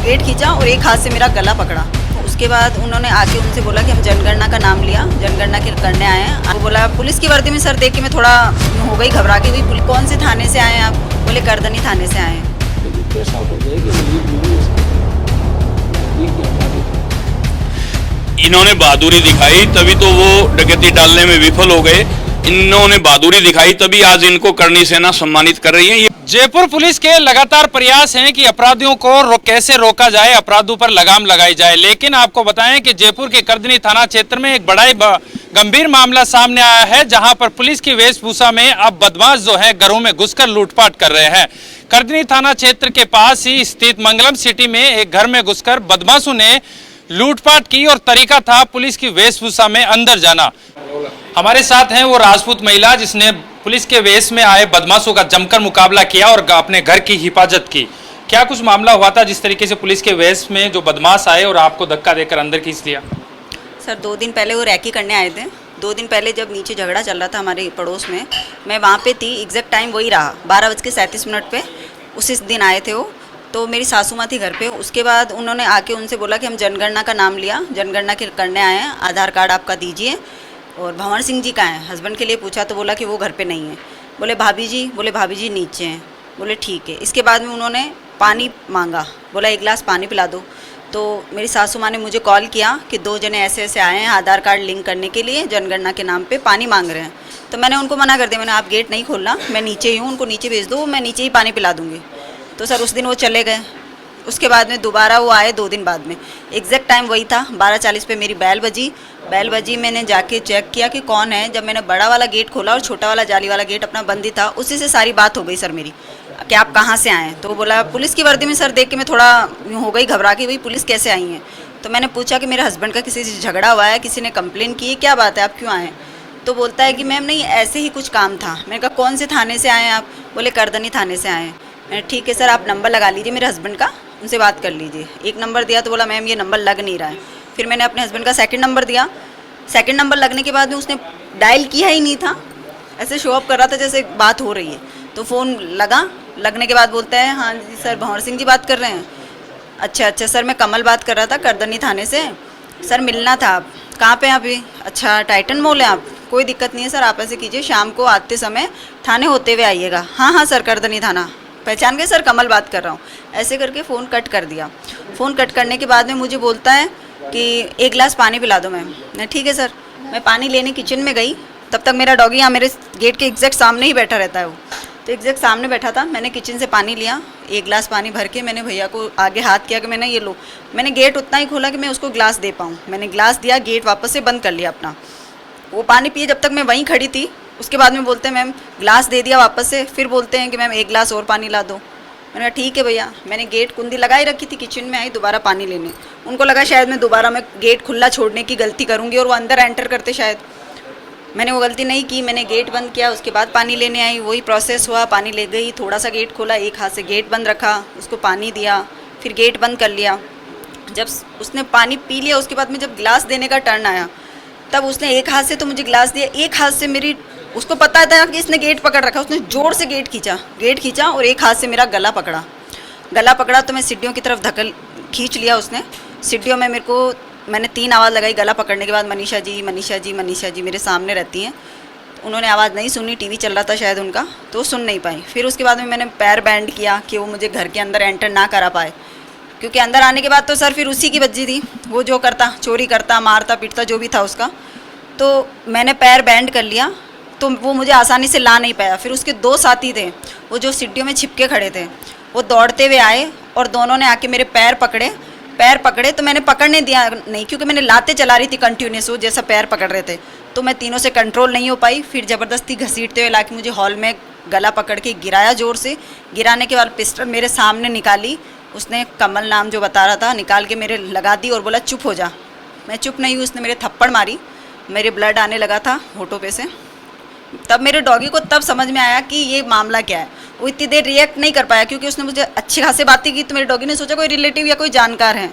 Gate खींचा और एक हाथ से मेरा गला पकड़ा। उसके बाद उन्होंने आके उनसे बोला कि हम जनगणना का नाम लिया, जनगणना के करने आए हैं। वो बोला पुलिस की वर्दी में सर देख के मैं थोड़ा हो गई, घबरा के हुई। कौन से थाने से आए हैं आप? बोले करधनी थाने से आए हैं। इन्होंने बहादुरी दिखाई तभी तो वो डकैती डालने में विफल हो गए। इन्होंने बहादुरी दिखाई तभी आज इनको करनी सेना सम्मानित कर रही है। जयपुर पुलिस के लगातार प्रयास हैं कि अपराधियों को कैसे रोका जाए, अपराधों पर लगाम लगाई जाए। लेकिन आपको बताएं कि जयपुर के करधनी थाना क्षेत्र में एक बड़ा ही गंभीर मामला सामने आया है, जहां पर पुलिस की वेशभूषा में अब बदमाश जो है घरों में घुसकर लूटपाट कर रहे हैं। करधनी थाना क्षेत्र के पास ही स्थित मंगलम सिटी में एक घर में घुसकर बदमाशों ने लूटपाट की और तरीका था पुलिस की वेशभूषा में अंदर जाना। हमारे साथ हैं वो राजपूत महिला जिसने पुलिस के वेश में आए बदमाशों का जमकर मुकाबला किया और अपने घर की हिफाजत की। क्या कुछ मामला हुआ था जिस तरीके से पुलिस के वेश में जो बदमाश आए और आपको धक्का देकर अंदर खींच लिया? सर 2 दिन पहले वो रैकी करने आए थे। 2 दिन पहले जब नीचे झगड़ा चल रहा था हमारे पड़ोस में, मैं वहाँ पे थी। एग्जैक्ट टाइम वही रहा 12:37 पे उसी दिन आए थे वो। तो मेरी सासू माँ थी घर पे। उसके बाद उन्होंने आके उनसे बोला कि हम जनगणना का नाम लिया, जनगणना के करने आए हैं, आधार कार्ड आपका दीजिए। और भंवर सिंह जी कहाँ हैं? हस्बैंड के लिए पूछा तो बोला कि वो घर पे नहीं है। बोले भाभी जी नीचे हैं। बोले ठीक है। इसके बाद में उन्होंने पानी मांगा, बोला 1 गिलास पानी पिला दो। तो मेरी सासू माँ ने मुझे कॉल किया कि 2 जने ऐसे ऐसे आए हैं आधार कार्ड लिंक करने के लिए, जनगणना के नाम पे पानी मांग रहे हैं। तो मैंने उनको मना कर दिया, मैंने आप गेट नहीं खोलना, मैं नीचे ही हूँ, उनको नीचे भेज दो, मैं नीचे ही पानी पिला दूँगी। तो सर उस दिन वो चले गए। उसके बाद में दोबारा वो आए 2 दिन बाद में। एग्जैक्ट टाइम वही था 12:40 पे मेरी बैल बजी। मैंने जाके चेक किया कि कौन है। जब मैंने बड़ा वाला गेट खोला और छोटा वाला जाली वाला गेट अपना बंद ही था, उसी से सारी बात हो गई सर मेरी कि आप कहाँ से आए हैं। तो वो बोला पुलिस की वर्दी में सर देख के मैं थोड़ा हो गई, घबरा के हुई, पुलिस कैसे आई है। तो मैंने पूछा कि मेरे हस्बैंड का किसी से झगड़ा हुआ है, किसी ने कंप्लेन की है, क्या बात है, आप क्यों आए? तो बोलता है कि मैम नहीं, ऐसे ही कुछ काम था। मैंने कहा कौन से थाने से आए हैं आप? बोले करधनी थाने से आए हैं। मैंने ठीक है सर, आप नंबर लगा लीजिए मेरे हस्बैंड का, उनसे बात कर लीजिए। एक नंबर दिया तो बोला मैम ये नंबर लग नहीं रहा है। फिर मैंने अपने हस्बैंड का सेकंड नंबर दिया। सेकंड नंबर लगने के बाद में उसने डायल किया ही नहीं था, ऐसे शो अप कर रहा था जैसे बात हो रही है। तो फ़ोन लगने के बाद बोलता है हाँ जी सर भंवर सिंह जी बात कर रहे हैं। अच्छा सर, मैं कमल बात कर रहा था करधनी थाने से। सर मिलना था, आप कहाँ पे हैं अभी? अच्छा टाइटन मॉल है आप? कोई दिक्कत नहीं है सर, आप ऐसे कीजिए शाम को आते समय थाने होते हुए आइएगा। हाँ सर करधनी थाना पहचान गए सर, कमल बात कर रहा हूँ। ऐसे करके फ़ोन कट कर दिया। फ़ोन कट करने के बाद में मुझे बोलता है कि 1 गिलास पानी पिला दो मैम। मैं ठीक है सर। मैं पानी लेने किचन में गई, तब तक मेरा डॉगी यहाँ मेरे गेट के एग्जैक्ट सामने ही बैठा रहता है। वो तो एग्जैक्ट सामने बैठा था। मैंने किचन से पानी लिया, 1 गिलास पानी भर के मैंने भैया को आगे हाथ किया कि मैंने ये लो। मैंने गेट उतना ही खोला कि मैं उसको गिलास दे पाऊँ। मैंने गिलास दिया, गेट वापस से बंद कर लिया अपना। वो पानी पिए जब तक मैं वहीं खड़ी थी। उसके बाद में बोलते हैं मैम गिलास दे दिया वापस से, फिर बोलते हैं कि मैम 1 गिलास और पानी ला दो। मैंने कहा ठीक है भैया। मैंने गेट कुंडी लगाई रखी थी, किचन में आई दोबारा पानी लेने। उनको लगा शायद मैं दोबारा गेट खुला छोड़ने की गलती करूँगी और वो अंदर एंटर करते शायद। मैंने वो गलती नहीं की, मैंने गेट बंद किया, उसके बाद पानी लेने आई। वही प्रोसेस हुआ, पानी ले गई, थोड़ा सा गेट खोला, एक हाथ से गेट बंद रखा, उसको पानी दिया, फिर गेट बंद कर लिया। जब उसने पानी पी लिया, उसके बाद में जब गिलास देने का टर्न आया, तब उसने एक हाथ से तो मुझे गिलास दिया, एक हाथ से मेरी, उसको पता था कि इसने गेट पकड़ रखा, उसने ज़ोर से गेट खींचा और एक हाथ से मेरा गला पकड़ा। तो मैं सीढ़ियों की तरफ खींच लिया उसने। सीढ़ियों में मैंने 3 आवाज़ लगाई गला पकड़ने के बाद, मनीषा जी मेरे सामने रहती हैं। उन्होंने आवाज़ नहीं सुनी, टीवी चल रहा था शायद उनका, तो सुन नहीं पाई। फिर उसके बाद में मैंने पैर बैंड किया कि वो मुझे घर के अंदर एंटर ना करा पाए, क्योंकि अंदर आने के बाद तो सर फिर उसी की बज्जी थी। वो जो करता, चोरी करता, मारता पीटता, जो भी था उसका। तो मैंने पैर बैंड कर लिया, तो वो मुझे आसानी से ला नहीं पाया। फिर उसके 2 साथी थे, वो जो सीढ़ियों में छिपके खड़े थे, वो दौड़ते हुए आए और दोनों ने आके मेरे पैर पकड़े। तो मैंने पकड़ने दिया नहीं, क्योंकि मैंने लाते चला रही थी कंटिन्यूस, वो जैसा पैर पकड़ रहे थे। तो मैं तीनों से कंट्रोल नहीं हो पाई। फिर ज़बरदस्ती घसीटते हुए लाके मुझे हॉल में गला पकड़ के गिराया ज़ोर से। गिराने के बाद पिस्टल मेरे सामने निकाली उसने, कमल नाम जो बता रहा था, निकाल के मेरे लगा दी और बोला चुप हो जा। मैं चुप नहीं हुई, उसने मेरे थप्पड़ मारी, मेरे ब्लड आने लगा था होठों पे से। तब मेरे डॉगी को तब समझ में आया कि ये मामला क्या है। वो इतनी देर रिएक्ट नहीं कर पाया, क्योंकि उसने मुझे अच्छी खासी बातें की, तो मेरे डॉगी ने सोचा कोई रिलेटिव या कोई जानकार है।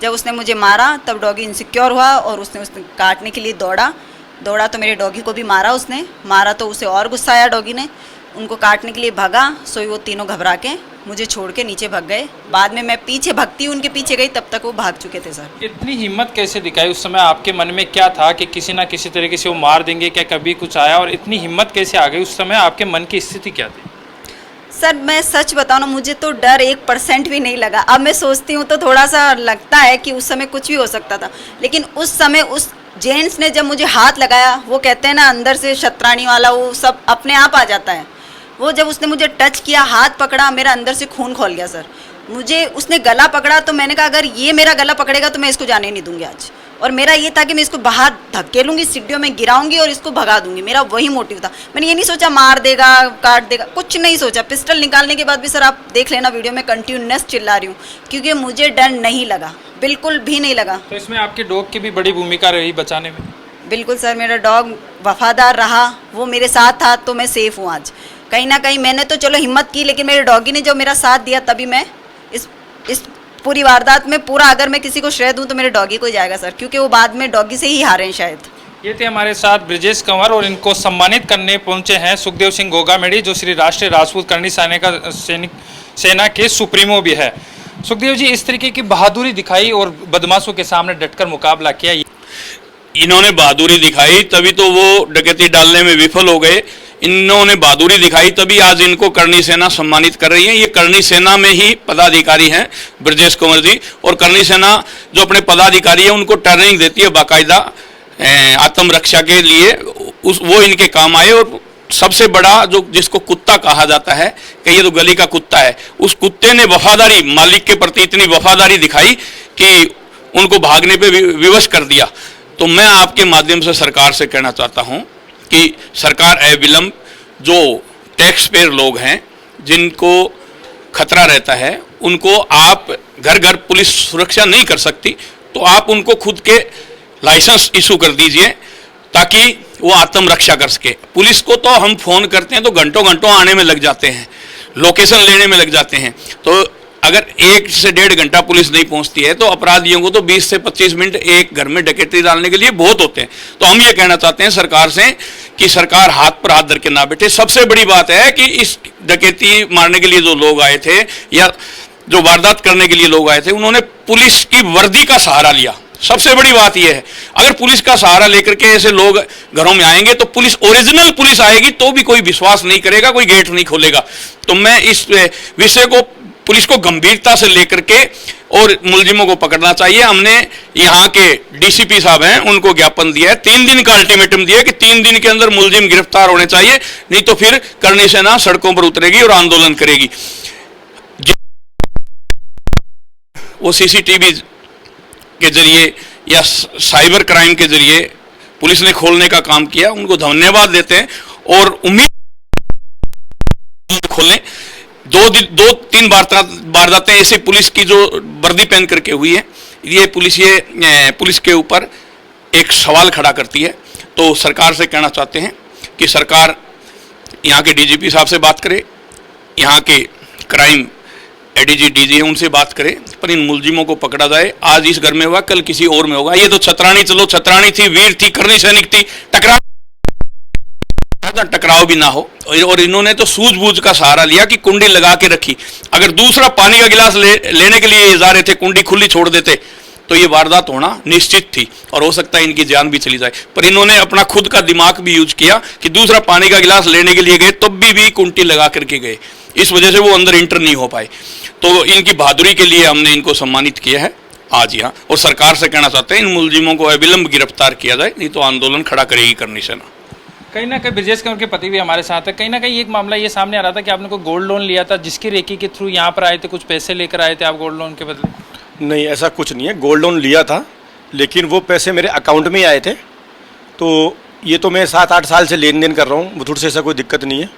जब उसने मुझे मारा तब डॉगी इनसिक्योर हुआ और उसने काटने के लिए दौड़ा तो मेरे डॉगी को भी मारा उसने। मारा तो उसे और गुस्सा आया डॉगी ने। उनको काटने के लिए भागा, सो वो तीनों घबरा के मुझे छोड़ के नीचे भाग गए। बाद में मैं पीछे भगती उनके पीछे गई, तब तक वो भाग चुके थे सर। इतनी हिम्मत कैसे दिखाई उस समय? आपके मन में क्या था कि किसी ना किसी तरीके से वो मार देंगे, क्या कभी कुछ आया? और इतनी हिम्मत कैसे आ गई उस समय? आपके मन की स्थिति क्या थी? सर मैं सच बताऊँ ना, मुझे तो डर 1% भी नहीं लगा। अब मैं सोचती हूँ तो थोड़ा सा लगता है कि उस समय कुछ भी हो सकता था, लेकिन उस समय उस जेंट्स ने जब मुझे हाथ लगाया, वो कहते हैं ना अंदर से शतरानी वाला, वो सब अपने आप आ जाता है। वो जब उसने मुझे टच किया, हाथ पकड़ा, मेरा अंदर से खून खोल गया सर। मुझे उसने गला पकड़ा तो मैंने कहा अगर ये मेरा गला पकड़ेगा तो मैं इसको जाने नहीं दूंगी आज। और मेरा ये था कि मैं इसको बाहर धकेलूंगी, सीढ़ियों में गिराऊंगी और इसको भगा दूंगी। मेरा वही मोटिव था। मैंने ये नहीं सोचा मार देगा, काट देगा, कुछ नहीं सोचा। पिस्टल निकालने के बाद भी सर आप देख लेना वीडियो में कंटिन्यूअस चिल्ला रही हूँ, क्योंकि मुझे डर नहीं लगा, बिल्कुल भी नहीं लगा। तो इसमें आपके डॉग की भी बड़ी भूमिका रही बचाने में? बिल्कुल सर, मेरा डॉग वफादार रहा, वो मेरे साथ था तो मैं सेफ हूँ आज। कहीं ना कहीं मैंने तो चलो हिम्मत की, लेकिन मेरे डॉगी ने जो मेरा साथ दिया, तभी मैं इस पूरी वारदात में पूरा अगर मैं किसी को श्रेय दूं तो मेरे डॉगी को ही जाएगा सर, क्योंकि वो बाद में डॉगी से ही हारे हैं शायद। ये थे हमारे साथ ब्रिजेश कंवर, और इनको सम्मानित करने पहुंचे हैं सुखदेव सिंह गोगामेडी, जो श्री राष्ट्रीय राजपूत करनी सेना के सुप्रीमो भी है। सुखदेव जी, इस तरीके की बहादुरी दिखाई और बदमाशों के सामने डटकर मुकाबला किया। इन्होंने बहादुरी दिखाई तभी तो वो डकैती डालने में विफल हो गए। इन्होंने बहादुरी दिखाई तभी आज इनको करनी सेना सम्मानित कर रही है। ये करनी सेना में ही पदाधिकारी हैं ब्रजेश कंवर जी, और करनी सेना जो अपने पदाधिकारी है उनको ट्रेनिंग देती है बाकायदा आत्मरक्षा के लिए। वो इनके काम आए। और सबसे बड़ा जो जिसको कुत्ता कहा जाता है कि ये तो गली का कुत्ता है, उस कुत्ते ने वफादारी, मालिक के प्रति इतनी वफादारी दिखाई कि उनको भागने पे विवश कर दिया। तो मैं आपके माध्यम से सरकार से कहना चाहता हूं कि सरकार अविलंब जो टैक्स पेयर लोग हैं जिनको खतरा रहता है, उनको आप घर घर पुलिस सुरक्षा नहीं कर सकती, तो आप उनको खुद के लाइसेंस इशू कर दीजिए ताकि वो आत्मरक्षा कर सके। पुलिस को तो हम फोन करते हैं तो घंटों घंटों आने में लग जाते हैं, लोकेशन लेने में लग जाते हैं। तो अगर 1 से 1.5 घंटा पुलिस नहीं पहुंचती है तो अपराधियों को तो 20 से 25 मिनट एक घर में डकैती डालने के लिए बहुत होते हैं। तो हम ये कहना चाहते हैं सरकार से कि सरकार हाथ पर हाथ धर के ना बैठे। सबसे बड़ी बात है कि इस डकैती मारने के लिए जो लोग आए थे या जो वारदात करने के लिए लोग आए थे, उन्होंने पुलिस की वर्दी का सहारा लिया। सबसे बड़ी बात यह है, अगर पुलिस का सहारा लेकर के ऐसे लोग घरों में आएंगे तो पुलिस, ओरिजिनल पुलिस आएगी तो भी कोई विश्वास नहीं करेगा, कोई गेट नहीं खोलेगा। तो मैं इस विषय को, पुलिस को गंभीरता से लेकर के और मुलजिमों को पकड़ना चाहिए। हमने यहाँ के डीसीपी साहब हैं उनको ज्ञापन दिया है, 3 दिन का अल्टीमेटम दिया है कि 3 दिन के अंदर मुलजिम गिरफ्तार होने चाहिए, नहीं तो फिर करनी सेना सड़कों पर उतरेगी और आंदोलन करेगी। वो सीसीटीवी के जरिए या साइबर क्राइम के जरिए पुलिस ने खोलने का काम किया, उनको धन्यवाद देते हैं और उम्मीद खोलें। 2-3 वारदातें ऐसी पुलिस की जो वर्दी पहन करके हुई है, ये पुलिस के ऊपर एक सवाल खड़ा करती है। तो सरकार से कहना चाहते हैं कि सरकार यहाँ के डीजीपी साहब से बात करे, यहाँ के क्राइम एडीजी डीजी है उनसे बात करें, पर इन मुलजिमों को पकड़ा जाए। आज इस घर में हुआ, कल किसी और में होगा। ये तो छतरानी, चलो छतरानी थी, वीर थी, करनी सैनिक थी, टकराव भी ना हो। और इन्होंने तो सूझबूझ का सहारा लिया कि कुंडी लगा के रखी। अगर दूसरा पानी का गिलास लेने के लिए जा रहे थे, कुंडी खुली छोड़ देते तो ये वारदात होना निश्चित थी और हो सकता है इनकी जान भी चली जाए। पर इन्होंने अपना खुद का दिमाग भी यूज किया कि दूसरा पानी का गिलास लेने के लिए गए तब भी कुंडी लगा करके गए, इस वजह से वो अंदर इंटर नहीं हो पाए। तो इनकी बहादुरी के लिए हमने इनको सम्मानित किया है आज यहाँ। और सरकार से कहना चाहते हैं इन मुलजिमों को अविलंब गिरफ्तार किया जाए, नहीं तो आंदोलन खड़ा करेगी करनी सेना। कहीं ना कहीं ब्रजेश कंवर के पति भी हमारे साथ है। कहीं ना कहीं एक मामला ये सामने आ रहा था कि आपने कोई गोल्ड लोन लिया था, जिसकी रेकी के थ्रू यहाँ पर आए थे, कुछ पैसे लेकर आए थे आप गोल्ड लोन के बदले? नहीं, ऐसा कुछ नहीं है। गोल्ड लोन लिया था, लेकिन वो पैसे मेरे अकाउंट में ही आए थे। तो ये तो मैं 7-8 साल से लेन देन कर रहा हूँ, मुथूट से ऐसा कोई दिक्कत नहीं है।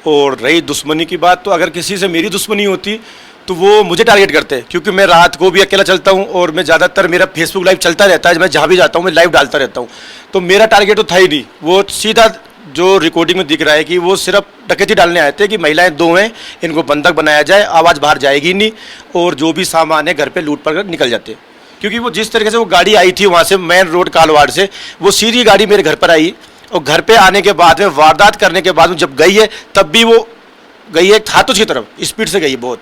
और रही दुश्मनी की बात, तो अगर किसी से मेरी दुश्मनी होती तो वो मुझे टारगेट करते हैं, क्योंकि मैं रात को भी अकेला चलता हूँ और मैं ज़्यादातर, मेरा फेसबुक लाइव चलता रहता है, मैं जहाँ भी जाता हूँ मैं लाइव डालता रहता हूँ। तो मेरा टारगेट तो था ही नहीं। वो सीधा जो रिकॉर्डिंग में दिख रहा है कि वो सिर्फ डकैती डालने आए थे कि महिलाएं 2 हैं, इनको बंधक बनाया जाए, आवाज़ बाहर जाएगी नहीं और जो भी सामान है घर पे लूट पड़ निकल जाते हैं। क्योंकि वो जिस तरीके से वो गाड़ी आई थी वहाँ से मेन रोड कालवाड़ से, वो सीधी गाड़ी मेरे घर पर आई और घर पे आने के बाद में वारदात करने के बाद में जब गई है तब भी वो गई है हाथों की तरफ, स्पीड से गई है बहुत।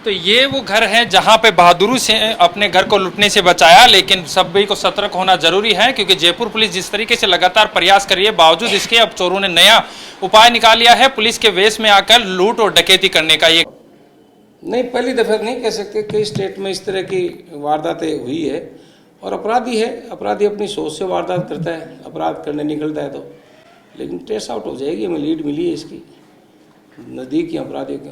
तो ये वो घर है जहां पे बहादुरी से अपने घर को लूटने से बचाया, लेकिन सभी को सतर्क होना जरूरी है क्योंकि जयपुर पुलिस जिस तरीके से लगातार प्रयास कर रही है, बावजूद इसके अब चोरों ने नया उपाय निकाल लिया है पुलिस के वेश में आकर लूट और डकैती करने का। ये नहीं, पहली दफ़ा नहीं कह सकते, कई स्टेट में इस तरह की वारदातें हुई है और अपराधी है, अपराधी अपनी सोच से वारदात करता है, अपराध करने निकलता है तो, लेकिन ट्रेस आउट हो जाएगी, हमें लीड मिली है इसकी, नज़दीकी अपराधियों के